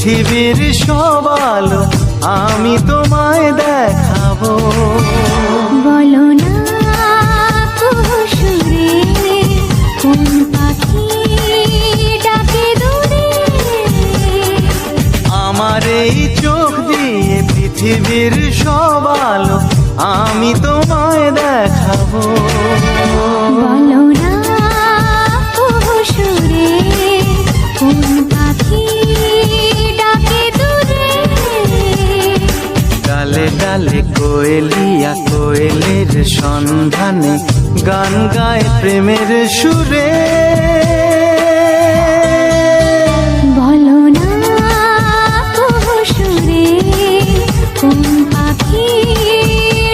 পৃথিবীর সব আলো আমি তোমায় দেখাবো। বলো না কুহুসুরে কোন পাখি ডাকে দূরে। আমার এই চোখ দিয়ে পৃথিবীর সব আলো আমি তোমায় দেখাবো। বলো না কুহুসুরে কোন পাখি ডাকে দূরে। ডালে ডালে কোয়েলিয়া কোয়েলের সন্ধানে গান গায় প্রেমের সুরে।